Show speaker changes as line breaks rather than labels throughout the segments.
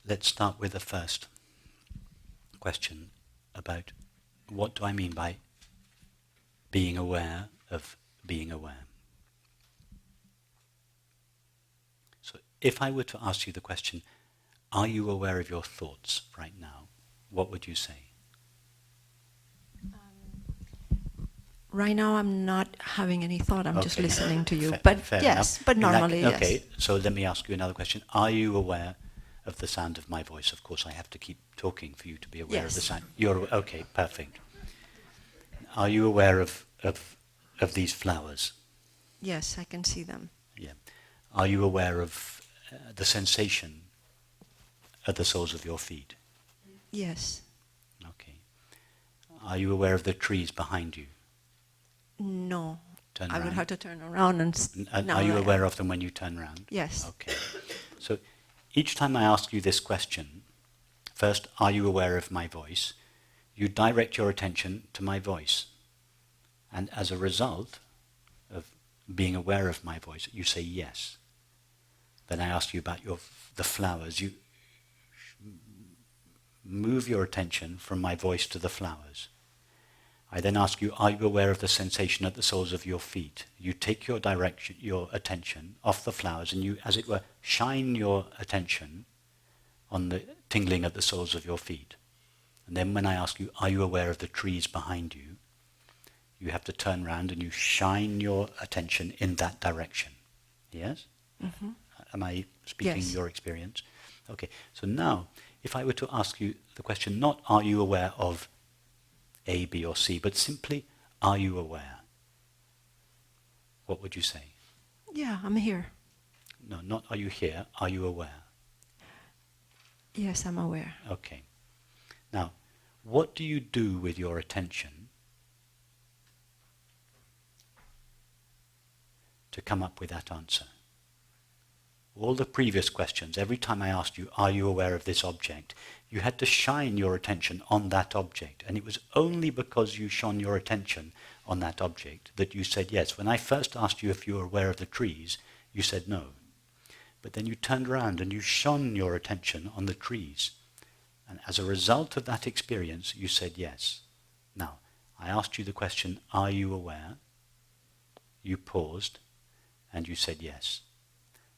let's start with the first question about what do I mean by being aware of being aware. So if I were to ask you the question, are you aware of your thoughts right now? What would you say?
Right now I'm not having any thought, I'm just listening to you.
Fair
yes,
enough.
but normally, yes.
Okay, so let me ask you another question. Are you aware of the sound of my voice? Of course, I have to keep talking for you to be aware of the sound. Okay, perfect. Are you aware of these flowers?
Yes, I can see them.
Yeah. Are you aware of the sensation at the soles of your feet?
Yes.
Okay. Are you aware of the trees behind you?
No.
Turn
I would
around.
have to turn around and...
Are you aware of them when you turn around?
Yes.
Okay. So each time I ask you this question, first, are you aware of my voice? You direct your attention to my voice. And as a result of being aware of my voice, you say yes. Then I ask you about the flowers. You move your attention from my voice to the flowers. I then ask you, are you aware of the sensation at the soles of your feet? You take your attention off the flowers and you, as it were, shine your attention on the tingling at the soles of your feet. And then when I ask you, are you aware of the trees behind you? You have to turn around and you shine your attention in that direction. Yes?
Mm-hmm.
Am I speaking your experience? Okay, so now, if I were to ask you the question, not are you aware of A, B, or C, but simply, are you aware? What would you say?
Yeah, I'm here.
No, not are you here, are you aware?
Yes, I'm aware.
Okay. Now, what do you do with your attention to come up with that answer? All the previous questions, every time I asked you, are you aware of this object? You had to shine your attention on that object. And it was only because you shone your attention on that object that you said yes. When I first asked you if you were aware of the trees, you said no. But then you turned around and you shone your attention on the trees. And as a result of that experience, you said yes. Now, I asked you the question, are you aware? You paused and you said yes.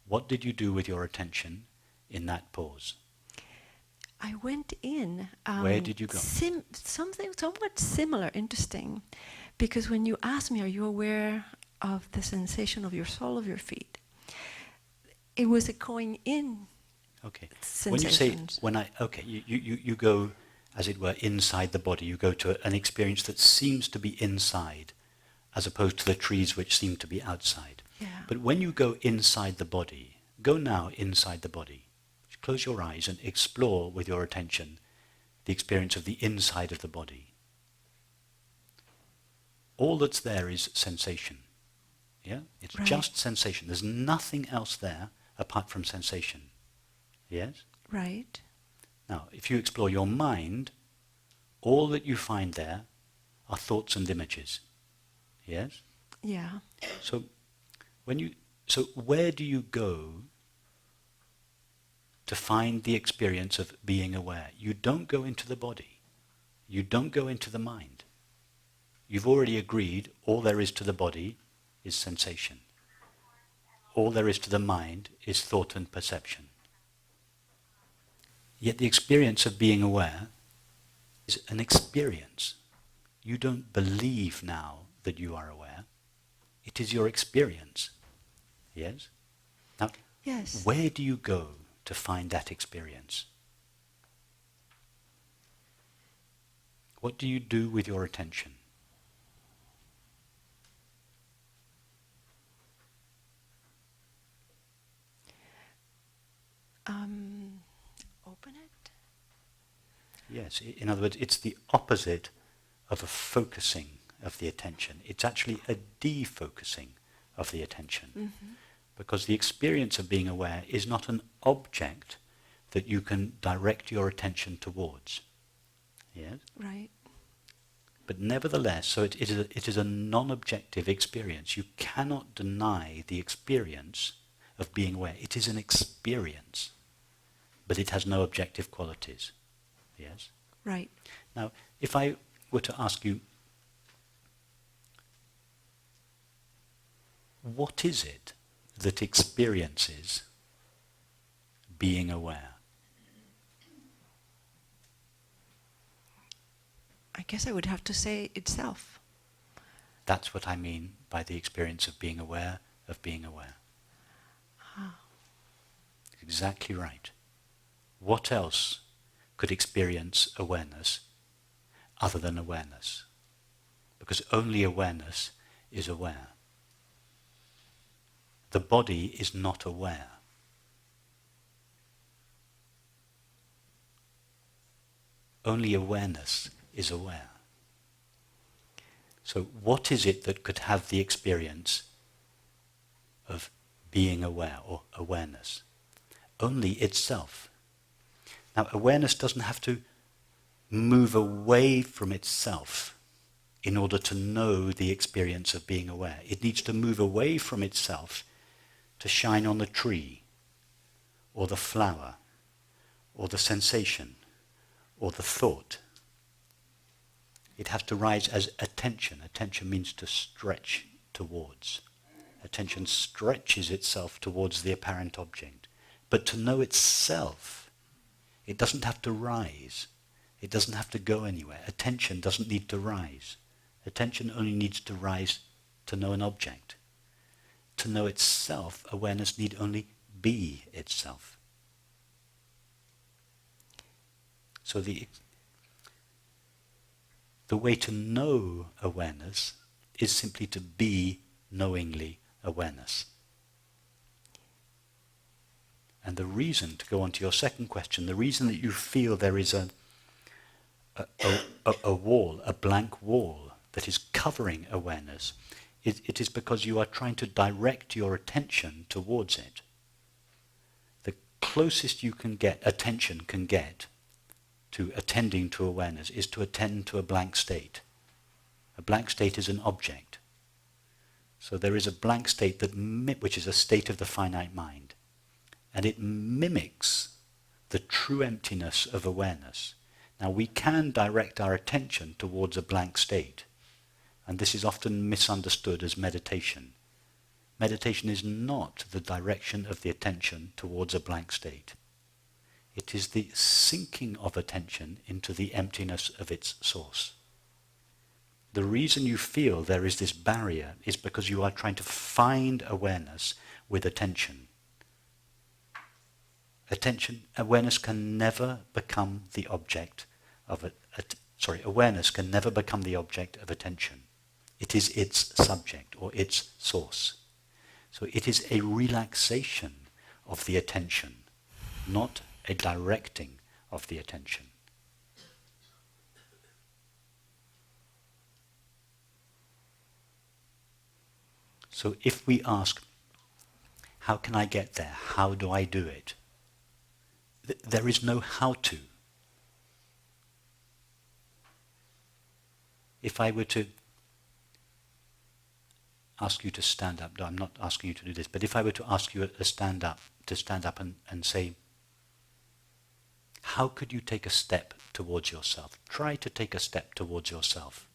What did you do with your attention in that pause?
I went in.
Where did you go?
Something somewhat similar, interesting. Because when you asked me, are you aware of the sensation of your sole of your feet? It was a going in sensation.
When you say, you go, as it were, inside the body. You go to an experience that seems to be inside, as opposed to the trees which seem to be outside.
Yeah.
But when you go inside the body, go now inside the body. Close your eyes and explore with your attention the experience of the inside of the body. All that's there is sensation. Yeah? It's just sensation. There's nothing else there apart from sensation. Yes?
Right.
Now, if you explore your mind, all that you find there are thoughts and images. Yes?
Yeah.
So where do you go to find the experience of being aware? You don't go into the body. You don't go into the mind. You've already agreed all there is to the body is sensation. All there is to the mind is thought and perception. Yet the experience of being aware is an experience. You don't believe now that you are aware. It is your experience. Yes? Now,
yes.
Where do you go to find that experience? What do you do with your attention?
Open it?
Yes, in other words, it's the opposite of a focusing of the attention. It's actually a defocusing of the attention.
Mm-hmm.
Because the experience of being aware is not an object that you can direct your attention towards. Yes?
Right.
But nevertheless, so it is a non-objective experience. You cannot deny the experience of being aware. It is an experience. but it has no objective qualities. Yes?
Right.
Now, if I were to ask you, what is it that experiences being aware?
I guess I would have to say itself.
That's what I mean by the experience of being aware of being aware.
Ah.
Exactly right. What else could experience awareness other than awareness? Because only awareness is aware. The body is not aware. Only awareness is aware. So what is it that could have the experience of being aware or awareness? Only itself. Now awareness doesn't have to move away from itself in order to know the experience of being aware. It needs to move away from itself to shine on the tree, or the flower, or the sensation, or the thought. It has to rise as attention. Attention means to stretch towards. Attention stretches itself towards the apparent object. But to know itself, it doesn't have to rise. It doesn't have to go anywhere. Attention doesn't need to rise. Attention only needs to rise to know an object. To know itself, awareness need only be itself. So the way to know awareness is simply to be knowingly awareness. And the reason, to go on to your second question, the reason that you feel there is a wall, a blank wall that is covering awareness, it is because you are trying to direct your attention towards it. The closest you can get, attention can get, to attending to awareness is to attend to a blank state. A blank state is an object. So there is a blank state which is a state of the finite mind. And it mimics the true emptiness of awareness. Now we can direct our attention towards a blank state. And this is often misunderstood as meditation. Meditation is not the direction of the attention towards a blank state. It is the sinking of attention into the emptiness of its source. The reason you feel there is this barrier is because you are trying to find awareness with attention. Awareness can never become the object of awareness can never become the object of attention. It is its subject or its source. So it is a relaxation of the attention, not a directing of the attention. So if we ask, how can I get there? How do I do it? There is no how to. If I were to ask you to stand up, no, I'm not asking you to do this, but if I were to ask you to stand up and say, how could you take a step towards yourself? Try to take a step towards yourself.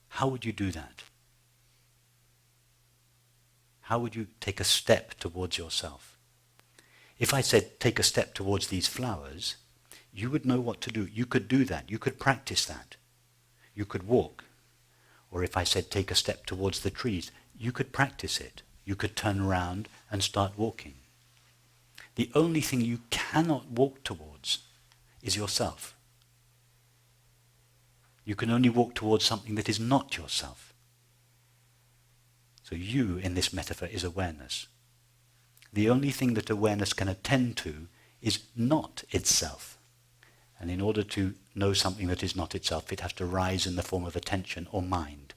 How would you do that? How would you take a step towards yourself? If I said, take a step towards these flowers, you would know what to do. You could do that. You could practice that. You could walk. Or if I said, take a step towards the trees, you could practice it. You could turn around and start walking. The only thing you cannot walk towards is yourself. You can only walk towards something that is not yourself. So you, in this metaphor, is awareness. The only thing that awareness can attend to is not itself. And in order to know something that is not itself, it has to rise in the form of attention or mind.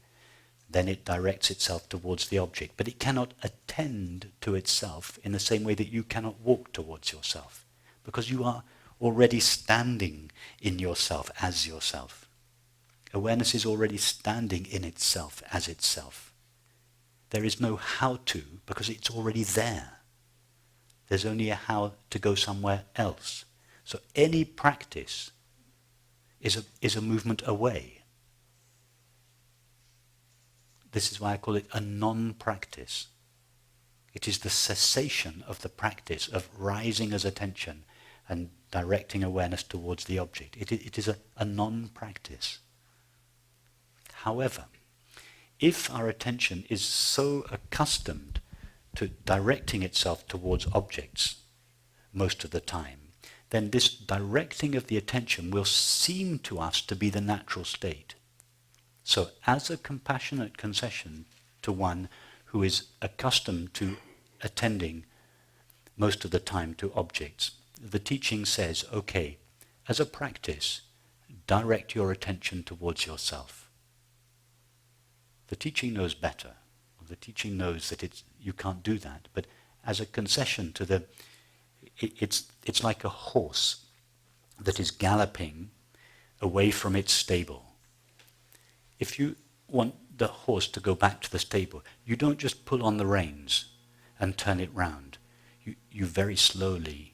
Then it directs itself towards the object. But it cannot attend to itself in the same way that you cannot walk towards yourself. Because you are already standing in yourself as yourself. Awareness is already standing in itself as itself. There is no how to, because it's already there. There's only a how to go somewhere else. So any practice is a movement away. This is why I call it a non-practice. It is the cessation of the practice of rising as attention and directing awareness towards the object. It is a non-practice. However, if our attention is so accustomed to directing itself towards objects most of the time, then this directing of the attention will seem to us to be the natural state. So as a compassionate concession to one who is accustomed to attending most of the time to objects, the teaching says, okay, as a practice, direct your attention towards yourself. The teaching knows better. The teaching knows that you can't do that, but as a concession to the, it's like a horse that is galloping away from its stable. If you want the horse to go back to the stable, you don't just pull on the reins and turn it round. You very slowly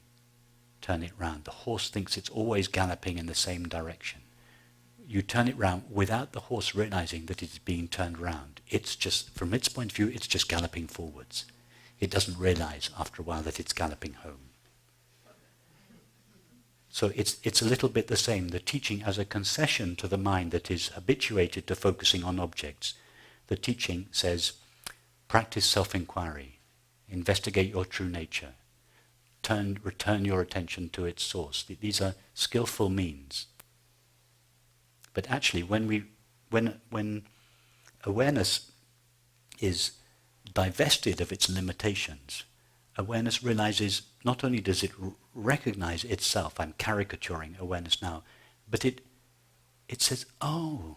turn it round. The horse thinks it's always galloping in the same direction. You turn it round without the horse realizing that it's being turned round. It's just, from its point of view, it's just galloping forwards. It doesn't realize after a while that it's galloping home. So it's a little bit the same. The teaching as a concession to the mind that is habituated to focusing on objects. The teaching says, practice self-inquiry, investigate your true nature, return your attention to its source. These are skillful means. But actually, when awareness is divested of its limitations, awareness realizes not only does it recognize itself, I'm caricaturing awareness now, but it says, oh,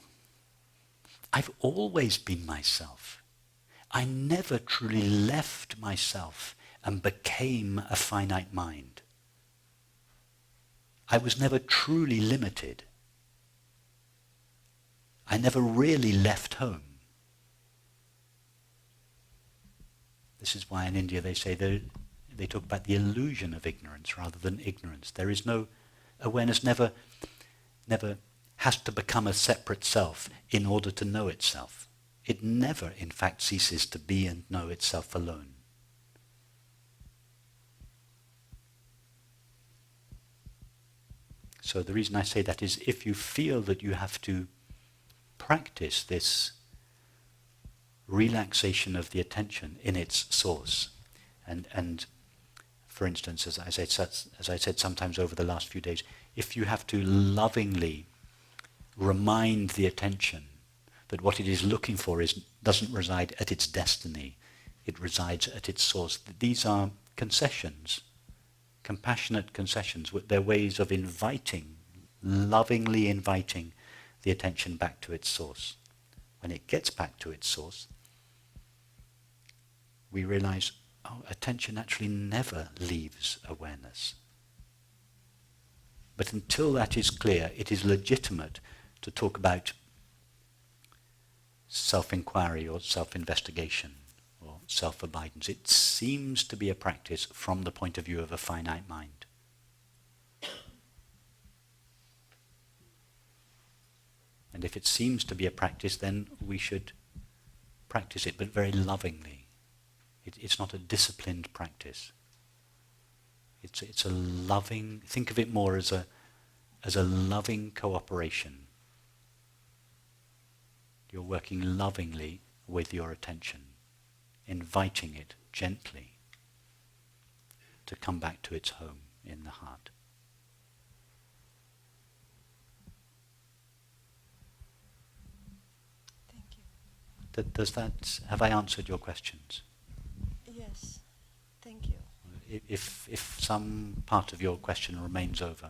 I've always been myself. I never truly left myself and became a finite mind. I was never truly limited. I never really left home. This is why in India they say they talk about the illusion of ignorance rather than ignorance. There is no awareness, never has to become a separate self in order to know itself. It never, in fact, ceases to be and know itself alone. So the reason I say that is if you feel that you have to practice this relaxation of the attention in its source, and for instance, as I said sometimes over the last few days, if you have to lovingly remind the attention that what it is looking for doesn't reside at its destiny, it resides at its source. These are concessions, compassionate concessions. They're ways of lovingly inviting the attention back to its source. When it gets back to its source, we realize, oh, attention actually never leaves awareness. But until that is clear, it is legitimate to talk about self-inquiry or self-investigation or self-abidance. It seems to be a practice from the point of view of a finite mind. And if it seems to be a practice, then we should practice it, but very lovingly. It's not a disciplined practice. It's a loving, think of it more as a loving cooperation. You're working lovingly with your attention, inviting it gently to come back to its home in the heart.
Thank you.
Does that, have I answered your questions?
Yes, thank you.
If some part of your question remains over,